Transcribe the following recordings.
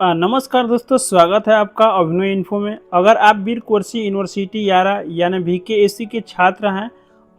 नमस्कार दोस्तों, स्वागत है आपका अभिनव इन्फो में। अगर आप वीर कुर्सी यूनिवर्सिटी यारा यानी VKSC के छात्र हैं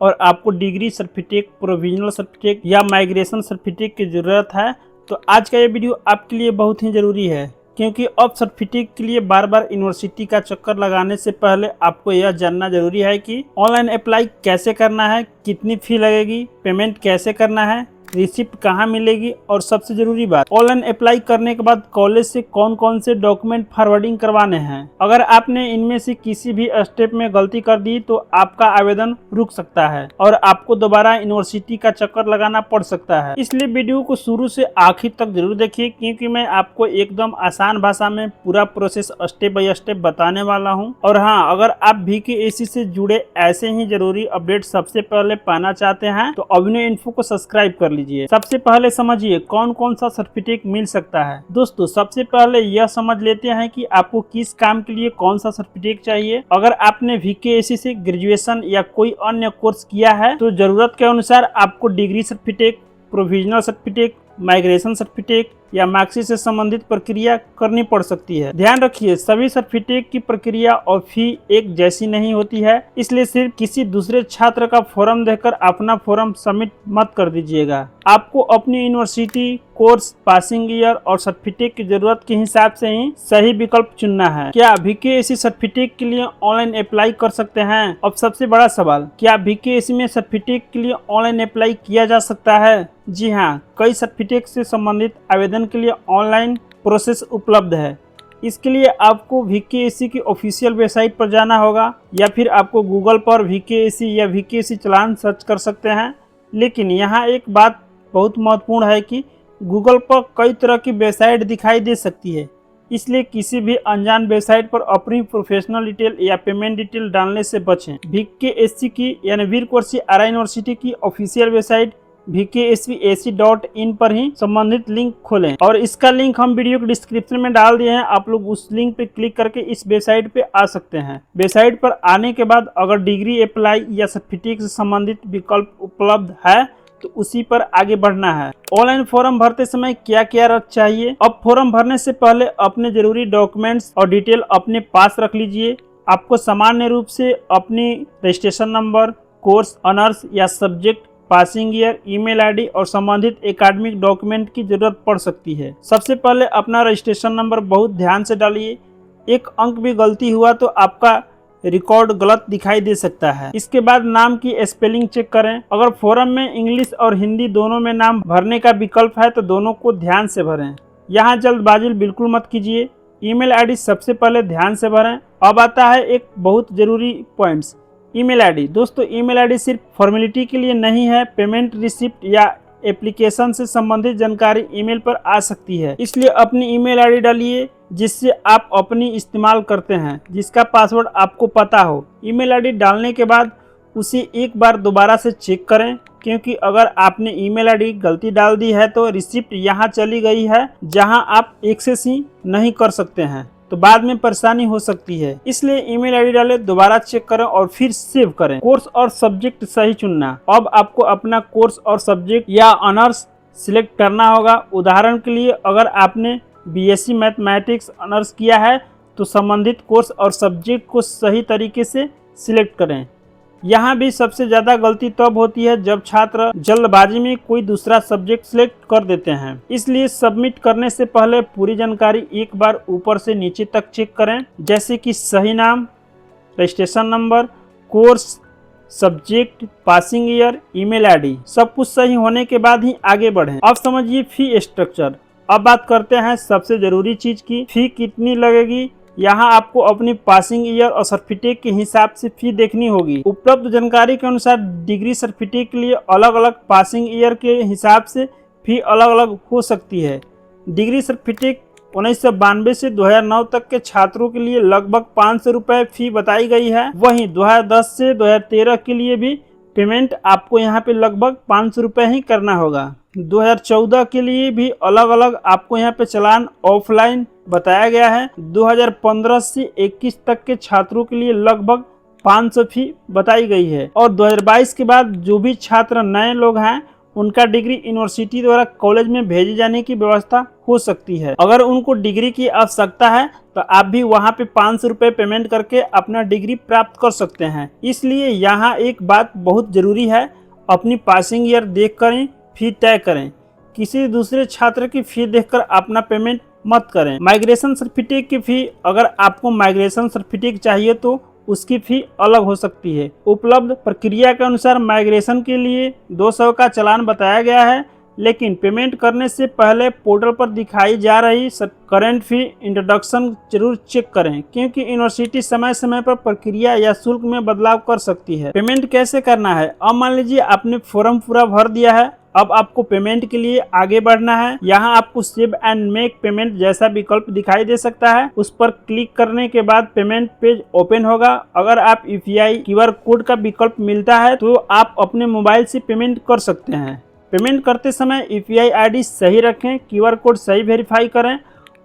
और आपको डिग्री सर्टिफिकेट, प्रोविजनल सर्टिफिकेट या माइग्रेशन सर्टिफिकेट की ज़रूरत है तो आज का ये वीडियो आपके लिए बहुत ही ज़रूरी है, क्योंकि अब सर्टिफिकेट के लिए बार बार यूनिवर्सिटी का चक्कर लगाने से पहले आपको यह जानना जरूरी है कि ऑनलाइन अप्लाई कैसे करना है, कितनी फ़ी लगेगी, पेमेंट कैसे करना है, रिसिप्ट कहाँ मिलेगी और सबसे जरूरी बात, ऑनलाइन अप्लाई करने के बाद कॉलेज से कौन कौन से डॉक्यूमेंट फॉरवर्डिंग करवाने हैं। अगर आपने इनमें से किसी भी स्टेप में गलती कर दी तो आपका आवेदन रुक सकता है और आपको दोबारा यूनिवर्सिटी का चक्कर लगाना पड़ सकता है। इसलिए वीडियो को शुरू से आखिर तक जरूर देखिए, क्योंकि मैं आपको एकदम आसान भाषा में पूरा प्रोसेस स्टेप बाय स्टेप बताने वाला हूँ। और हाँ, अगर आप VKSC से जुड़े ऐसे ही जरूरी अपडेट सबसे पहले पाना चाहते हैं तो अभिनव इन्फो को सब्सक्राइब कर लीजिए। सबसे पहले समझिए कौन कौन सा सर्टिफिकेट मिल सकता है। दोस्तों, सबसे पहले यह समझ लेते हैं कि आपको किस काम के लिए कौन सा सर्टिफिकेट चाहिए। अगर आपने VKSC से ग्रेजुएशन या कोई अन्य कोर्स किया है तो जरूरत के अनुसार आपको degree certificate, provisional certificate, migration certificate या मार्कशीट से संबंधित प्रक्रिया करनी पड़ सकती है। ध्यान रखिए, सभी सर्टिफिकेट की प्रक्रिया और फी एक जैसी नहीं होती है, इसलिए सिर्फ किसी दूसरे छात्र का फॉर्म देखकर अपना फॉर्म सबमिट मत कर दीजिएगा। आपको अपनी यूनिवर्सिटी, कोर्स, पासिंग ईयर और सर्टिफिकेट की जरूरत के हिसाब से ही सही विकल्प चुनना है। क्या VKSC सर्टिफिकेट के लिए ऑनलाइन अप्लाई कर सकते हैं? अब सबसे बड़ा सवाल, क्या VKSC में सर्टिफिकेट के लिए ऑनलाइन अप्लाई किया जा सकता है? जी हाँ, कई सर्टिफिकेट से संबंधित आवेदन के लिए ऑनलाइन प्रोसेस उपलब्ध है। इसके लिए आपको VKSC की ऑफिशियल वेबसाइट पर जाना होगा या फिर आपको गूगल पर VKSC या VKSC चालान सर्च कर सकते हैं। लेकिन यहाँ एक बात बहुत महत्वपूर्ण है कि गूगल पर कई तरह की वेबसाइट दिखाई दे सकती है, इसलिए किसी भी अनजान वेबसाइट पर अपनी प्रोफेशनल डिटेल या पेमेंट डिटेल डालने से बचें। VKSC की यानी वीर कुर्सी यारा यूनिवर्सिटी की ऑफिशियल वेबसाइट vksvac.in पर ही संबंधित लिंक खोलें और इसका लिंक हम वीडियो के डिस्क्रिप्शन में डाल दिए हैं। आप लोग उस लिंक पे क्लिक करके इस वेबसाइट पे आ सकते हैं। वेबसाइट पर आने के बाद अगर डिग्री अप्लाई या सर्टिफिकेट से संबंधित विकल्प उपलब्ध है तो उसी पर आगे बढ़ना है। ऑनलाइन फॉर्म भरते समय क्या क्या चाहिए? अब फॉर्म भरने से पहले अपने जरूरी डॉक्यूमेंट्स और डिटेल अपने पास रख लीजिए। आपको सामान्य रूप से अपनी रजिस्ट्रेशन नंबर, कोर्स, ऑनर्स या subject, passing year, email ID और संबंधित एकेडमिक डॉक्यूमेंट की जरूरत पड़ सकती है। सबसे पहले अपना रजिस्ट्रेशन नंबर बहुत ध्यान से डालिए। एक अंक भी गलती हुआ तो आपका रिकॉर्ड गलत दिखाई दे सकता है। इसके बाद नाम की स्पेलिंग चेक करें। अगर फॉर्म में इंग्लिश और हिंदी दोनों में नाम भरने का विकल्प है तो दोनों को ध्यान से भरें। यहाँ जल्दबाजी बिल्कुल मत कीजिए। ईमेल आईडी सबसे पहले ध्यान से भरें। अब आता है एक बहुत जरूरी पॉइंट्स, ईमेल आईडी। दोस्तों, ईमेल आईडी सिर्फ फॉर्मेलिटी के लिए नहीं है। पेमेंट, रिसिप्ट या एप्लीकेशन से संबंधित जानकारी ईमेल पर आ सकती है, इसलिए अपनी ईमेल आईडी डालिए जिससे आप अपनी इस्तेमाल करते हैं, जिसका पासवर्ड आपको पता हो। ईमेल आईडी डालने के बाद उसे एक बार दोबारा से चेक करें, क्योंकि अगर आपने ईमेल आईडी गलती डाल दी है तो रिसिप्ट यहाँ चली गई है जहाँ आप एक्सेस ही नहीं कर सकते हैं, तो बाद में परेशानी हो सकती है। इसलिए ईमेल आईडी डालें, दोबारा चेक करें और फिर सेव करें। कोर्स और सब्जेक्ट सही चुनना। अब आपको अपना कोर्स और सब्जेक्ट या ऑनर्स सिलेक्ट करना होगा। उदाहरण के लिए अगर आपने BSc मैथमेटिक्स ऑनर्स किया है तो संबंधित कोर्स और सब्जेक्ट को सही तरीके से सिलेक्ट करें। यहाँ भी सबसे ज़्यादा गलती तब होती है जब छात्र जल्दबाजी में कोई दूसरा सब्जेक्ट सिलेक्ट कर देते हैं। इसलिए सबमिट करने से पहले पूरी जानकारी एक बार ऊपर से नीचे तक चेक करें, जैसे कि सही नाम, registration number, course, subject, passing year, email ID. सब कुछ सही होने के बाद ही आगे बढ़ें। अब समझिए फी स्ट्रक्चर। अब बात करते हैं सबसे जरूरी चीज की, फी कितनी लगेगी। यहाँ आपको अपनी पासिंग ईयर और सर्टिफिकेट के हिसाब से फी देखनी होगी। उपलब्ध जानकारी के अनुसार डिग्री सर्टिफिकेट के लिए अलग अलग, पासिंग ईयर के हिसाब से फी अलग अलग हो सकती है। डिग्री सर्टिफिकेट 1992 से 2009 तक के छात्रों के लिए लगभग 500 रुपये फी बताई गई है। वहीं 2010 से 2013 के लिए भी पेमेंट आपको यहाँ पे लगभग 500 रुपये ही करना होगा। 2014 के लिए भी अलग अलग आपको यहाँ पे चालान ऑफलाइन बताया गया है। 2015 से 21 तक के छात्रों के लिए लगभग 500 फी बताई गई है और 2022 के बाद जो भी छात्र नए लोग हैं उनका डिग्री यूनिवर्सिटी द्वारा कॉलेज में भेजे जाने की व्यवस्था हो सकती है। अगर उनको डिग्री की आवश्यकता है तो आप भी वहां पे 500 रुपये पेमेंट करके अपना डिग्री प्राप्त कर सकते हैं। इसलिए यहाँ एक बात बहुत जरूरी है, अपनी पासिंग ईयर देख कर फी तय करें। किसी दूसरे छात्र की फी देखकर अपना पेमेंट मत करें। माइग्रेशन सर्टिफिकेट की फी, अगर आपको माइग्रेशन सर्टिफिकेट चाहिए तो उसकी फी अलग हो सकती है। उपलब्ध प्रक्रिया के अनुसार माइग्रेशन के लिए 200 का चालान बताया गया है, लेकिन पेमेंट करने से पहले पोर्टल पर दिखाई जा रही करंट फी इंट्रोडक्शन जरूर चेक करें, क्योंकि यूनिवर्सिटी समय समय पर प्रक्रिया या शुल्क में बदलाव कर सकती है। पेमेंट कैसे करना है? अब मान लीजिए आपने फॉर्म पूरा भर दिया है, अब आपको पेमेंट के लिए आगे बढ़ना है। यहाँ आपको सेव एंड मेक पेमेंट जैसा विकल्प दिखाई दे सकता है। उस पर क्लिक करने के बाद पेमेंट पेज ओपन होगा। अगर आप यूपीआई QR कोड का विकल्प मिलता है तो आप अपने मोबाइल से पेमेंट कर सकते हैं। पेमेंट करते समय यूपीआई ID सही रखें, QR कोड सही वेरीफाई करें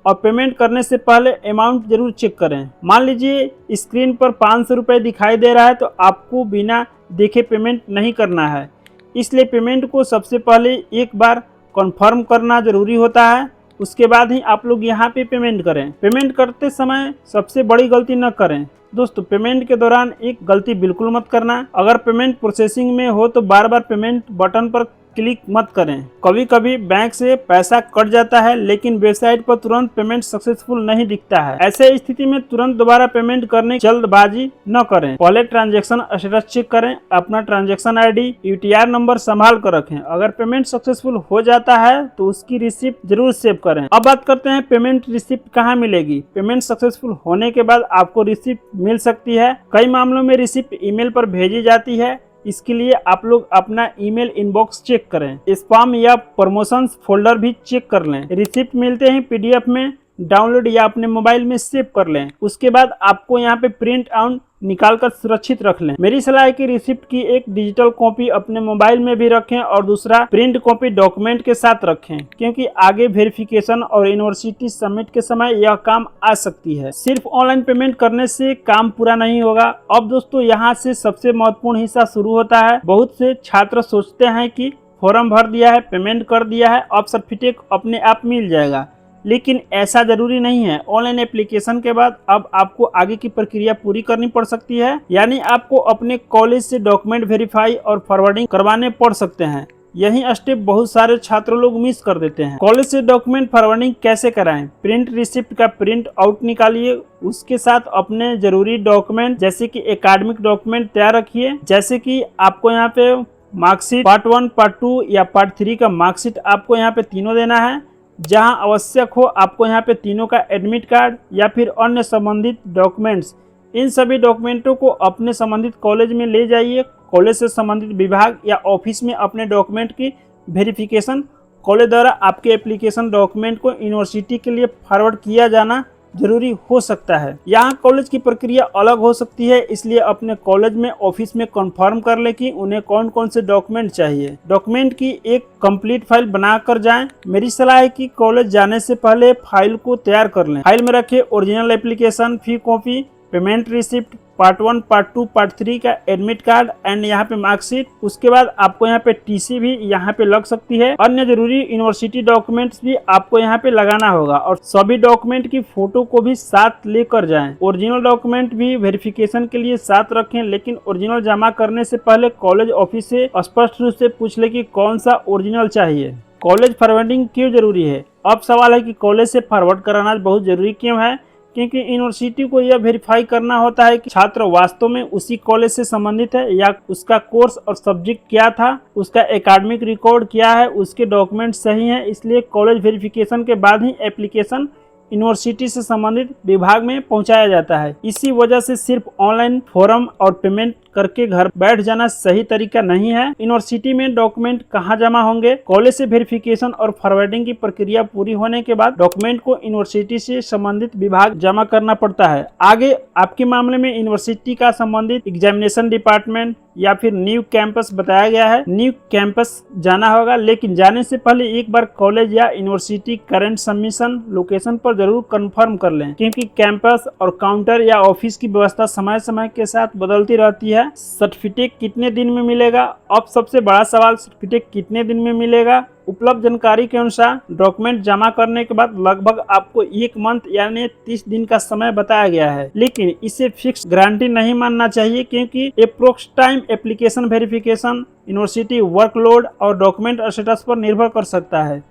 और पेमेंट करने से पहले अमाउंट जरूर चेक करें। मान लीजिए स्क्रीन पर 500 रुपये दिखाई दे रहा है तो आपको बिना देखे पेमेंट नहीं करना है, इसलिए पेमेंट को सबसे पहले एक बार कंफर्म करना जरूरी होता है। उसके बाद ही आप लोग यहाँ पे पेमेंट करें। पेमेंट करते समय सबसे बड़ी गलती न करें। दोस्तों, पेमेंट के दौरान एक गलती बिल्कुल मत करना। अगर पेमेंट प्रोसेसिंग में हो तो बार बार पेमेंट बटन पर क्लिक मत करें। कभी कभी बैंक से पैसा कट जाता है लेकिन वेबसाइट पर तुरंत पेमेंट सक्सेसफुल नहीं दिखता है। ऐसे स्थिति में तुरंत दोबारा पेमेंट करने की जल्दबाजी न करें। पहले ट्रांजैक्शन स्टेटस चेक करें, अपना ट्रांजैक्शन ID UTR नंबर संभाल कर रखें। अगर पेमेंट सक्सेसफुल हो जाता है तो उसकी रिसिप्ट जरूर सेव करें। अब बात करते हैं पेमेंट रिसिप्ट कहाँ मिलेगी। पेमेंट सक्सेसफुल होने के बाद आपको रिसिप्ट मिल सकती है। कई मामलों में रिसिप्ट ईमेल पर भेजी जाती है। इसके लिए आप लोग अपना ईमेल इनबॉक्स चेक करें, स्पैम या प्रमोशंस फोल्डर भी चेक कर लें। रिसिप्ट मिलते ही PDF में डाउनलोड या अपने मोबाइल में सेव कर लें। उसके बाद आपको यहाँ पे प्रिंट आउट निकाल कर सुरक्षित रख लें। मेरी सलाह है कि रिसिप्ट की एक डिजिटल कॉपी अपने मोबाइल में भी रखें और दूसरा प्रिंट कॉपी डॉक्यूमेंट के साथ रखें, क्योंकि आगे वेरिफिकेशन और यूनिवर्सिटी सबमिट के समय यह काम आ सकती है। सिर्फ ऑनलाइन पेमेंट करने से काम पूरा नहीं होगा। अब दोस्तों, यहाँ से सबसे महत्वपूर्ण हिस्सा शुरू होता है। बहुत से छात्र सोचते हैं कि फॉर्म भर दिया है, पेमेंट कर दिया है, अब सर्टिफिकेट अपने आप मिल जाएगा, लेकिन ऐसा जरूरी नहीं है। ऑनलाइन एप्लीकेशन के बाद अब आपको आगे की प्रक्रिया पूरी करनी पड़ सकती है, यानी आपको अपने कॉलेज से डॉक्यूमेंट वेरीफाई और फॉरवर्डिंग करवाने पड़ सकते हैं। यही स्टेप बहुत सारे छात्र लोग मिस कर देते हैं। कॉलेज से डॉक्यूमेंट फॉरवर्डिंग कैसे कराएं? प्रिंट रिसिप्ट का प्रिंट आउट निकालिए, उसके साथ अपने जरूरी डॉक्यूमेंट जैसे कि एकेडमिक डॉक्यूमेंट तैयार रखिए। जैसे कि आपको यहाँ पे मार्कशीट पार्ट 1, पार्ट 2 या पार्ट 3 का मार्कशीट आपको यहाँ पे तीनों देना है। जहां आवश्यक हो आपको यहाँ पे तीनों का एडमिट कार्ड या फिर अन्य संबंधित डॉक्यूमेंट्स, इन सभी डॉक्यूमेंटों को अपने संबंधित कॉलेज में ले जाइए। कॉलेज से संबंधित विभाग या ऑफिस में अपने डॉक्यूमेंट की वेरिफिकेशन कॉलेज द्वारा आपके एप्लीकेशन डॉक्यूमेंट को यूनिवर्सिटी के लिए फॉरवर्ड किया जाना जरूरी हो सकता है। यहाँ कॉलेज की प्रक्रिया अलग हो सकती है, इसलिए अपने कॉलेज में ऑफिस में कंफर्म कर ले कि उन्हें कौन कौन से डॉक्यूमेंट चाहिए। डॉक्यूमेंट की एक कंप्लीट फाइल बना कर जाएं। मेरी सलाह है कि कॉलेज जाने से पहले फाइल को तैयार कर लें। फाइल में रखें original application, fee copy, payment receipt, part 1, part 2, part 3 का एडमिट कार्ड एंड यहाँ पे मार्कशीट। उसके बाद आपको यहाँ पे TC भी यहाँ पे लग सकती है। अन्य जरूरी यूनिवर्सिटी डॉक्यूमेंट्स भी आपको यहाँ पे लगाना होगा और सभी डॉक्यूमेंट की फोटो को भी साथ लेकर जाएं। ओरिजिनल डॉक्यूमेंट भी वेरिफिकेशन के लिए साथ रखें, लेकिन ओरिजिनल जमा करने से पहले कॉलेज ऑफिस से स्पष्ट रूप से पूछ ले कि कौन सा ओरिजिनल चाहिए। कॉलेज फॉरवर्डिंग क्यों जरूरी है? अब सवाल है कि कॉलेज से फॉरवर्ड कराना बहुत जरूरी क्यों है? क्योंकि यूनिवर्सिटी को यह वेरीफाई करना होता है कि छात्र वास्तव में उसी कॉलेज से संबंधित है या उसका कोर्स और सब्जेक्ट क्या था, उसका एकेडमिक रिकॉर्ड क्या है, उसके डॉक्यूमेंट सही हैं। इसलिए कॉलेज वेरिफिकेशन के बाद ही एप्लीकेशन यूनिवर्सिटी से संबंधित विभाग में पहुंचाया जाता है। इसी वजह से सिर्फ ऑनलाइन फॉर्म और पेमेंट करके घर बैठ जाना सही तरीका नहीं है। यूनिवर्सिटी में डॉक्यूमेंट कहाँ जमा होंगे? कॉलेज से वेरिफिकेशन और फॉरवर्डिंग की प्रक्रिया पूरी होने के बाद डॉक्यूमेंट को यूनिवर्सिटी से संबंधित विभाग जमा करना पड़ता है। आगे आपके मामले में यूनिवर्सिटी का संबंधित एग्जामिनेशन डिपार्टमेंट, या फिर न्यू कैंपस बताया गया है, न्यू कैंपस जाना होगा। लेकिन जाने से पहले एक बार कॉलेज या यूनिवर्सिटी करंट सबमिशन लोकेशन पर जरूर कंफर्म कर लें, क्योंकि कैंपस और काउंटर या ऑफिस की व्यवस्था समय समय के साथ बदलती रहती है। सर्टिफिकेट कितने दिन में मिलेगा? अब सबसे बड़ा सवाल, सर्टिफिकेट कितने दिन में मिलेगा? उपलब्ध जानकारी के अनुसार डॉक्यूमेंट जमा करने के बाद लगभग आपको 1 मंथ यानी 30 दिन का समय बताया गया है, लेकिन इसे फिक्स गारंटी नहीं मानना चाहिए, क्योंकि approx time application verification, university workload और डॉक्यूमेंट स्टेटस पर निर्भर कर सकता है।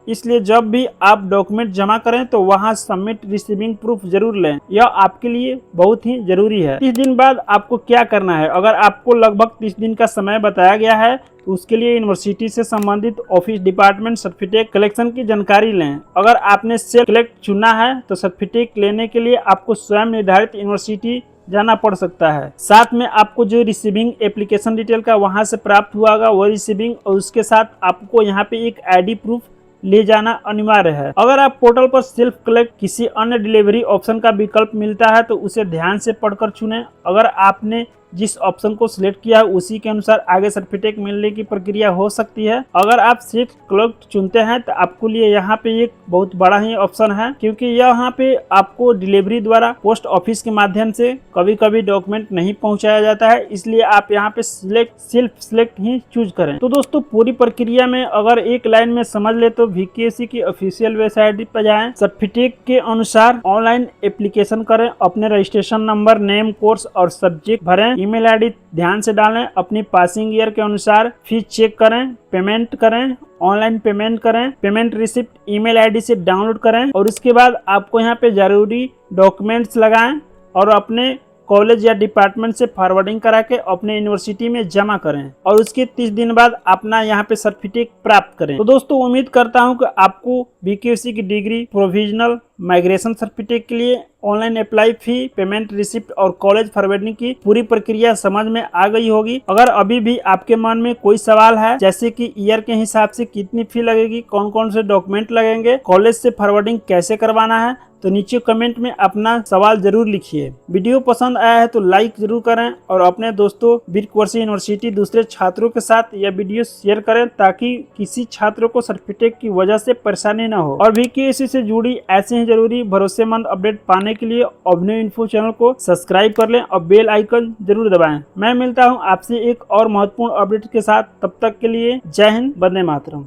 इसलिए जब भी आप डॉक्यूमेंट जमा करें तो वहां सबमिट रिसीविंग प्रूफ जरूर लें, यह आपके लिए बहुत ही जरूरी है। 30 दिन बाद आपको क्या करना है? अगर आपको लगभग 30 दिन का समय बताया गया है तो उसके लिए यूनिवर्सिटी से संबंधित ऑफिस डिपार्टमेंट सर्टिफिकेट कलेक्शन की जानकारी लें। अगर आपने सेल्फ कलेक्ट चुना है तो सर्टिफिकेट लेने के लिए आपको स्वयं निर्धारित यूनिवर्सिटी जाना पड़ सकता है। साथ में आपको जो रिसीविंग एप्लीकेशन डिटेल का वहां से प्राप्त हुआ होगा वो रिसीविंग, और उसके साथ आपको यहाँ पे एक आईडी प्रूफ ले जाना अनिवार्य है। अगर आप पोर्टल पर सेल्फ कलेक्ट किसी अन्य डिलीवरी ऑप्शन का विकल्प मिलता है तो उसे ध्यान से पढ़कर चुनें। अगर आपने जिस ऑप्शन को सिलेक्ट किया है उसी के अनुसार आगे सर्टिफिकेट मिलने की प्रक्रिया हो सकती है। अगर आप सेल्फ कलेक्ट चुनते हैं तो आपके लिए यहाँ पे एक बहुत बड़ा ही ऑप्शन है, क्योंकि यहाँ पे आपको डिलीवरी द्वारा पोस्ट ऑफिस के माध्यम से कभी कभी डॉक्यूमेंट नहीं पहुँचाया जाता है, इसलिए आप यहाँ पे सेल्फ सिलेक्ट ही चूज करें। तो दोस्तों पूरी प्रक्रिया में अगर एक लाइन में समझ ले तो VKC की ऑफिशियल वेबसाइट पर जाएं, सर्टिफिकेट के अनुसार ऑनलाइन एप्लीकेशन करें, अपने रजिस्ट्रेशन नंबर, नेम, कोर्स और सब्जेक्ट भरें, ईमेल आईडी ध्यान से डालें, अपनी पासिंग ईयर के अनुसार फीस चेक करें, पेमेंट करें, ऑनलाइन पेमेंट करें, पेमेंट रिसिप्ट ईमेल आईडी से डाउनलोड करें और उसके बाद आपको यहाँ पे जरूरी डॉक्यूमेंट्स लगाएं और अपने कॉलेज या डिपार्टमेंट से फॉरवर्डिंग करा के अपने यूनिवर्सिटी में जमा करें और उसके 30 दिन बाद अपना यहाँ पे सर्टिफिकेट प्राप्त करें। तो दोस्तों उम्मीद करता हूँ कि आपको VKC की डिग्री, प्रोविजनल, माइग्रेशन सर्टिफिकेट के लिए ऑनलाइन अप्लाई फी, पेमेंट रिसिप्ट और कॉलेज फॉरवर्डिंग की पूरी प्रक्रिया समझ में आ गई होगी। अगर अभी भी आपके मन में कोई सवाल है, जैसे कि ईयर के हिसाब से कितनी फी लगेगी, कौन कौन से डॉक्यूमेंट लगेंगे, कॉलेज से फॉरवर्डिंग कैसे करवाना है, तो नीचे कमेंट में अपना सवाल जरूर लिखिए। वीडियो पसंद आया है तो लाइक जरूर करें और अपने दोस्तों वीर कुंवर यूनिवर्सिटी दूसरे छात्रों के साथ यह वीडियो शेयर करें, ताकि किसी छात्र को सर्टिफिकेट की वजह से परेशानी न हो। और VKC से जुड़ी ऐसे ही जरूरी भरोसेमंद अपडेट पाने के लिए अभिनव इन्फो चैनल को सब्सक्राइब कर लें और बेल आइकन जरूर दबाएं। मैं मिलता हूं आपसे एक और महत्वपूर्ण अपडेट के साथ, तब तक के लिए जय हिंद, वंदे मातरम।